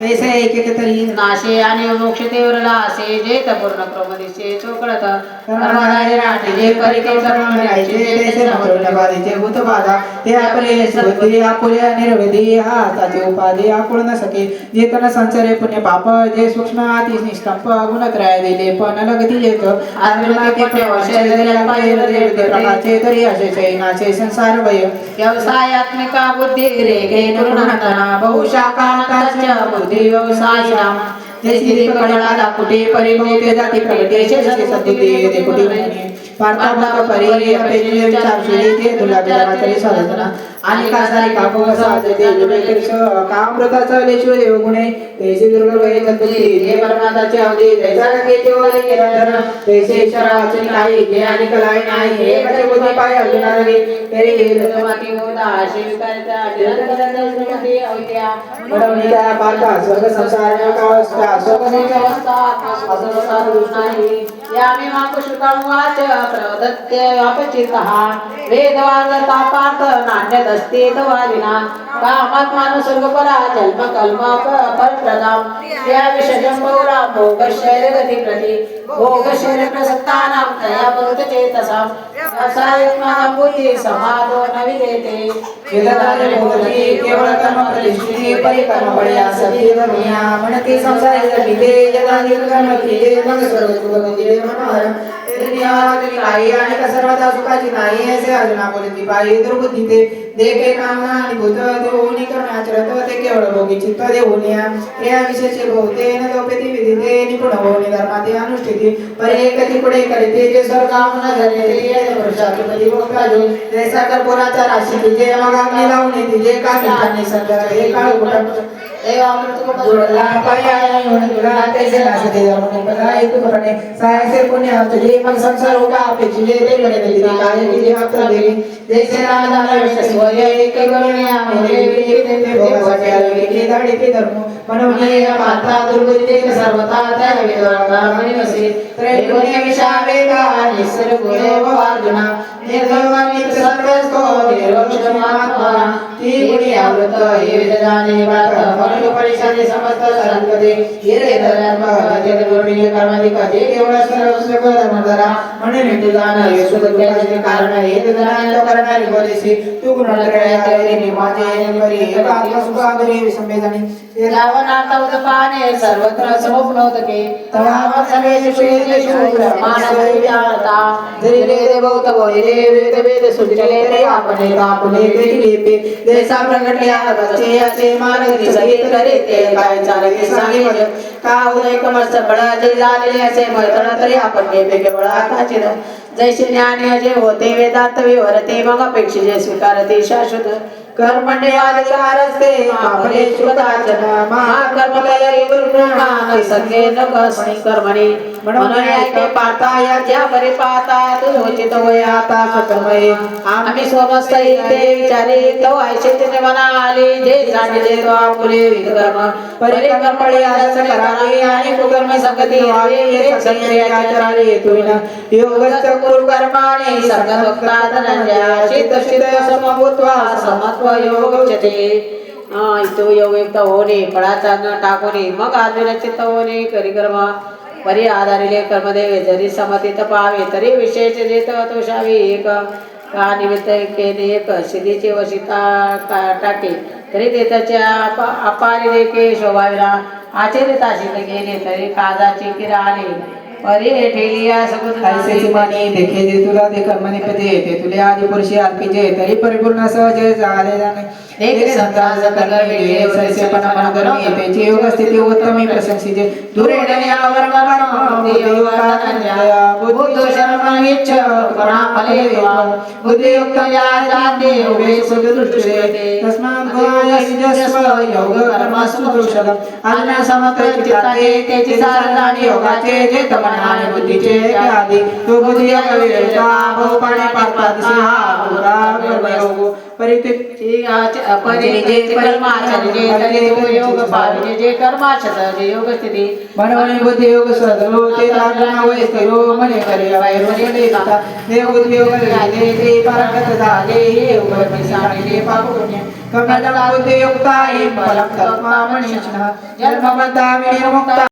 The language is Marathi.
तैसे एक तरी नाशे आणि मोक्ष तेवरला असे जे पूर्ण क्रमदिशे चोकळत कर्मधारे राठी जे परिके कर्म मिळायचे तैसे समोरच्या बाधेचे भूतबाधा ते आपले सद्बुद्धी आपुले निर्वेदी हाताचे उपाधी आपुळ न सके जे तन संचरे पुण्य पाप जे सूक्ष्म आती निष्कंप गुणत्रय दिले पण लगती येत आत्मनाके प्रकारचे तरी असे चैनाचे संसार भय व्यवसायात्मिका बुद्धी रेखे पूर्णतः बहुशाखांताच्या बुद्धी व्यवसायिनाम जैसी दीपकळाला कुठे परिमोते जाती प्रगटे शेषे सद्बुद्धी ते कुठे पार्थाभूत परी अपेक्षे विचार शिरी ते तुला बिना तरी साधना आणि कासारी कापो साधते विवेक कामृताचा लेशो देव गुणे तैसे दुर्लभ हे सद्बुद्धी जे परमात्माचे अवधी तैसा लगे वरे निरंतर तैसे शरावचन काही जे आणि कलाई नाही हे कचे बुद्धी पाय अर्जुना लगे तरी हे धर्माती होता शिवकारिता निरंतर अविद्या बडवणीचा पार्था स्वर्ग संसार कावस्था स्वर्ग संसार असंसार दुष्णाही यामी माप शुकामुवाच प्रदत्ते अपचितः वेदवादता पार्थ नान्यदस्ते तवादिना कामात्मान स्वर्गपरा जन्म कल्म परप्रदाम त्या विषयं बहुरा भोगशैलगति प्रति भोगशैलप्रसक्तानां तया भूतचेतसां व्यवसायत्मानं बुद्धि समादो न विदेते वेददाने भोगती केवळ कर्म प्रतिष्ठिती परिकर्म बळ्या सती दुनिया म्हणती संसारी जपिते यदा निर्कर्म किये मग स्वर्ग सुखगती मनोहर काही आणि सर्वदा सुखाची नाही असे अर्जुना बोलती पायी दुर्बुद्धी ते देखे कामना आणि भूत देऊनी कर्माचरत ते केवळ भोगी चित्त देऊनी या विशेषे भोवते न लोपेती विधिते निपुण होऊनी धर्माते अनुष्ठिती परे एकती पुढे करीते जे सर्वकामना धरले ते पुरुषाचे पदी भोगताजो जैसा कर्पूराचा राशी जे मग अग्नी लावून येते जे का ठिकाणी संग्रह हे काळ कुठं जोडला पायाने म्हणून तुला तैसे नासते म्हणून पदा एक करणे सायसे पुण्य तुझे मग संसार होगा अपेक्षिले ते म्हणे दिली काय की जे मात्र देवी जैसे रामदाना विश्व एक गणे आमोरे ते भोगासाठी आले की धाडी ते धर्म म्हणून या माता दुर्गती सर्वता त्या वेदांना म्हणे असे त्रैगुण्य विशावेगा निसर्ग गुरव अर्जुना निर्गमानी सर्वस्तो निरोक्षमात्मा ती गुणी आवृत हे वेदनाने वात म्हणून परिषदे समस्त संकते हिरे धर्म जग दुर्मिळ कर्माधिक ते केवळ सर्व सुख धर्मधरा म्हणून तुझान यशोदग्याचे कारण हे तुझान करणारी बोलेसी तू गुणत्रया तरी माझे निवरी एकात्म सुखागरी विसंवेदनी ते रावणार्थ उदपाने सर्वत्र समोपनोदके तवा मत्समेश श्वेत शूद्र मानव विचारता जरी वेद बहुत बोले वेद सुजले रे आपणे आपणे लेपे जैसा प्रगटल्या बचे असे मानवी सहित करे ते काय चालके सांगे मज का उदय कमस बळा जे झालेले असे मळतळ तरी आपण लेपे केवळ आताचे जैसे ज्ञान जे होते वेदांत विवरते मग अपेक्षिते स्वीकारते शाश्वत कर्मण्य अधिकारस्ते आपले श्रुताचन महाकर्म करी गुरुमान सत्ये न कसणी कर्मणी म्हणून ऐके पाता याच्या परी पाता तू उचित होय आता सकर्मये आम्ही समस्त ते विचारी तो ऐसे तिने म्हणाले जे जाणले तो आपुले विकर्म परिकर्मळे असं करावे आणि कुकर्म संगती व्हावे हे सत्य आचरावे येतोय ना योगस्थ कुरु कर्माणे सर्वभक्ता धनंजया सिद्ध समभूत्वा समत्व योग उच्यते इतो योगयुक्त होणे फळाचा न टाकणे मग अर्जुन चित्त होणे करी कर्म परी आधारिले कर्मदेवे जरी समतीत पाहावे तरी विशेष देत तोषावे एक का निमित्त केले एक सिद्धीचे वशिता टाके तरी ते त्याच्या अपारी रेखे शोभाविरा आचरिताशी गेले तरी काजाची किरा आले परी ठेलिया सगुण ऐसे माने देखे जे तुला ते कर्मने पदे ते तुले आदि पुरुषी अर्पिजे तरी परिपूर्ण सहज झाले जाणे एक संतान कर्मे सैसे पण मन करणे त्याची योग स्थिती उत्तमी प्रशंसिजे दुरेडने आवर्णन देवकानंदया बुद्ध शरण इच्छ करणा फले बुद्धियुक्त या जाते उभे सुदृष्टे तस्मात् भयासिजस्व योग कर्म सुदृष्टम अज्ञा समत्र चित्ताते त्याची साधना योगाचे जे तमनाने बुद्धीचे आदि तो बुद्धी योग विवेका बहुपाणे पापादिसी हा पुरा कर्मयोग परिते जे कर्माचर जे तरी तो योग पाविजे जे कर्माचर जे योग स्थिती मनोनि बुद्धि योग सदरो ते लागना वै स्थिरो मने करे वैरो ने देता देव बुद्धि योग ले ते परगत झाले हे योग मिसाने पाप पुण्य कमला बुद्धि युक्ता हे फलम कर्मा मनीषः जन्म बंधा विनिर्मुक्ता